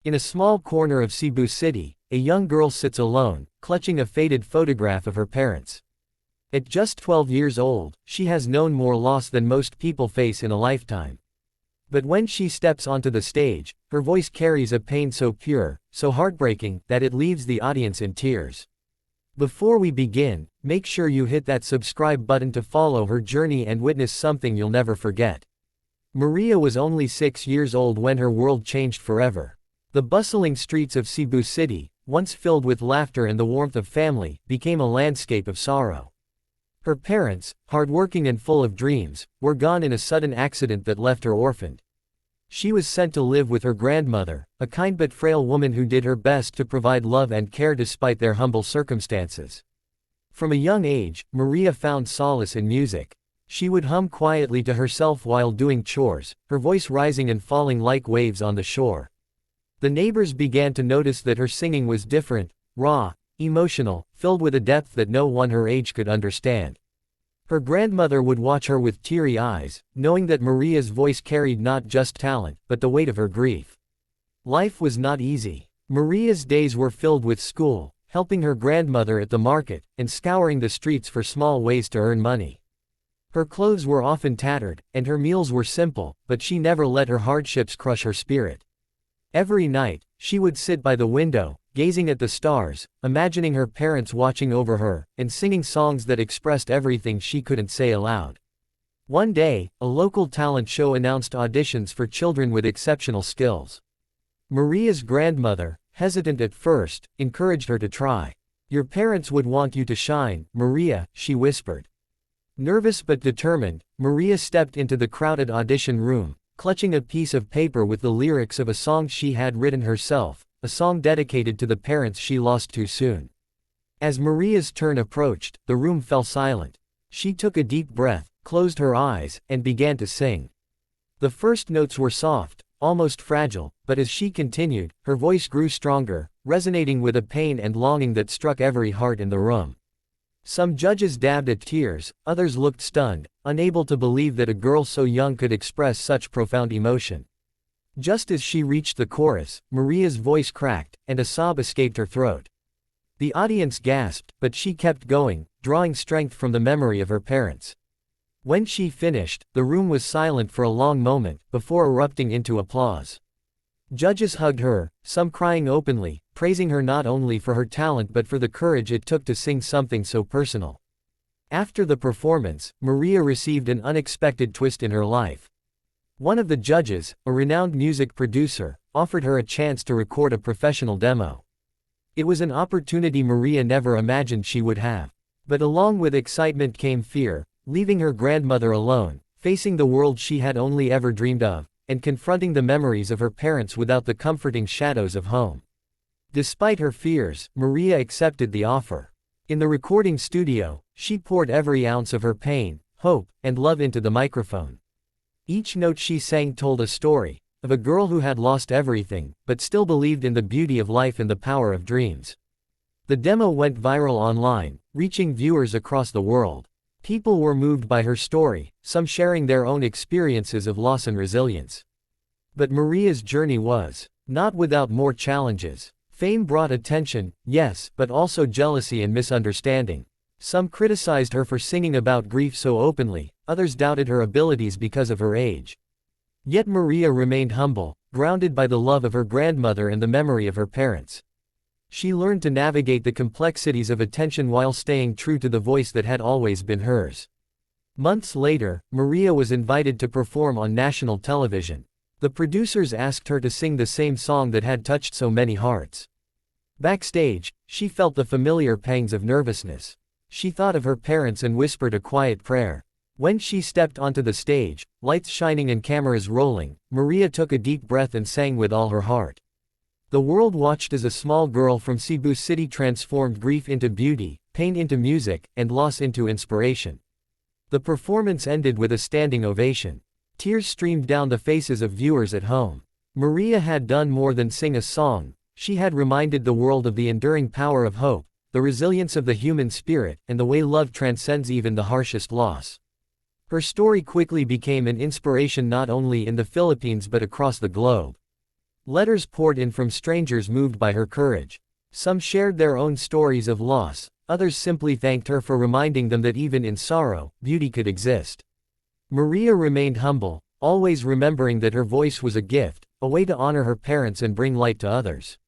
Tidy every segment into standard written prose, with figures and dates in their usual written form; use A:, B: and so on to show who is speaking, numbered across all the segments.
A: In a small corner of Cebu City, a young girl sits alone, clutching a faded photograph of her parents. At just 12 years old, she has known more loss than most people face in a lifetime. But when she steps onto the stage, her voice carries a pain so pure, so heartbreaking, that it leaves the audience in tears. Before we begin, make sure you hit that subscribe button to follow her journey and witness something you'll never forget. Maria was only 6 years old when her world changed forever. The bustling streets of Cebu City, once filled with laughter and the warmth of family, became a landscape of sorrow. Her parents, hardworking and full of dreams, were gone in a sudden accident that left her orphaned. She was sent to live with her grandmother, a kind but frail woman who did her best to provide love and care despite their humble circumstances. From a young age, Maria found solace in music. She would hum quietly to herself while doing chores, her voice rising and falling like waves on the shore. The neighbors began to notice that her singing was different, raw, emotional, filled with a depth that no one her age could understand. Her grandmother would watch her with teary eyes, knowing that Maria's voice carried not just talent, but the weight of her grief. Life was not easy. Maria's days were filled with school, helping her grandmother at the market, and scouring the streets for small ways to earn money. Her clothes were often tattered, and her meals were simple, but she never let her hardships crush her spirit. Every night, she would sit by the window, gazing at the stars, imagining her parents watching over her, and singing songs that expressed everything she couldn't say aloud. One day, a local talent show announced auditions for children with exceptional skills. Maria's grandmother, hesitant at first, encouraged her to try. "Your parents would want you to shine, Maria," she whispered. Nervous but determined, Maria stepped into the crowded audition room, clutching a piece of paper with the lyrics of a song she had written herself, a song dedicated to the parents she lost too soon. As Maria's turn approached, the room fell silent. She took a deep breath, closed her eyes, and began to sing. The first notes were soft, almost fragile, but as she continued, her voice grew stronger, resonating with a pain and longing that struck every heart in the room. Some judges dabbed at tears, others looked stunned, unable to believe that a girl so young could express such profound emotion. Just as she reached the chorus, Maria's voice cracked, and a sob escaped her throat. The audience gasped, but she kept going, drawing strength from the memory of her parents. When she finished, the room was silent for a long moment, before erupting into applause. Judges hugged her, some crying openly, praising her not only for her talent but for the courage it took to sing something so personal. After the performance, Maria received an unexpected twist in her life. One of the judges, a renowned music producer, offered her a chance to record a professional demo. It was an opportunity Maria never imagined she would have. But along with excitement came fear, leaving her grandmother alone, facing the world she had only ever dreamed of, and confronting the memories of her parents without the comforting shadows of home. Despite her fears, Maria accepted the offer. In the recording studio, she poured every ounce of her pain, hope, and love into the microphone. Each note she sang told a story, of a girl who had lost everything, but still believed in the beauty of life and the power of dreams. The demo went viral online, reaching viewers across the world. People were moved by her story, some sharing their own experiences of loss and resilience. But Maria's journey was not without more challenges. Fame brought attention, yes, but also jealousy and misunderstanding. Some criticized her for singing about grief so openly, others doubted her abilities because of her age. Yet Maria remained humble, grounded by the love of her grandmother and the memory of her parents. She learned to navigate the complexities of attention while staying true to the voice that had always been hers. Months later, Maria was invited to perform on national television. The producers asked her to sing the same song that had touched so many hearts. Backstage, she felt the familiar pangs of nervousness. She thought of her parents and whispered a quiet prayer. When she stepped onto the stage, lights shining and cameras rolling, Maria took a deep breath and sang with all her heart. The world watched as a small girl from Cebu City transformed grief into beauty, pain into music, and loss into inspiration. The performance ended with a standing ovation. Tears streamed down the faces of viewers at home. Maria had done more than sing a song. She had reminded the world of the enduring power of hope, the resilience of the human spirit, and the way love transcends even the harshest loss. Her story quickly became an inspiration not only in the Philippines but across the globe. Letters poured in from strangers moved by her courage. Some shared their own stories of loss, others simply thanked her for reminding them that even in sorrow, beauty could exist. Maria remained humble, always remembering that her voice was a gift, a way to honor her parents and bring light to others.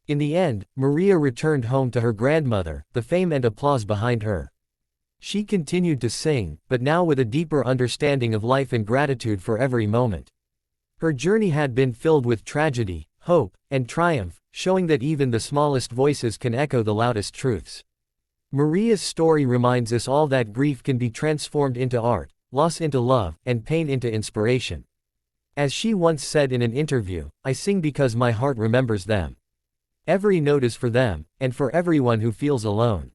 A: In the end, Maria returned home to her grandmother, the fame and applause behind her. She continued to sing, but now with a deeper understanding of life and gratitude for every moment. Her journey had been filled with tragedy, hope, and triumph, showing that even the smallest voices can echo the loudest truths. Maria's story reminds us all that grief can be transformed into art, loss into love, and pain into inspiration. As she once said in an interview, "I sing because my heart remembers them. Every note is for them, and for everyone who feels alone."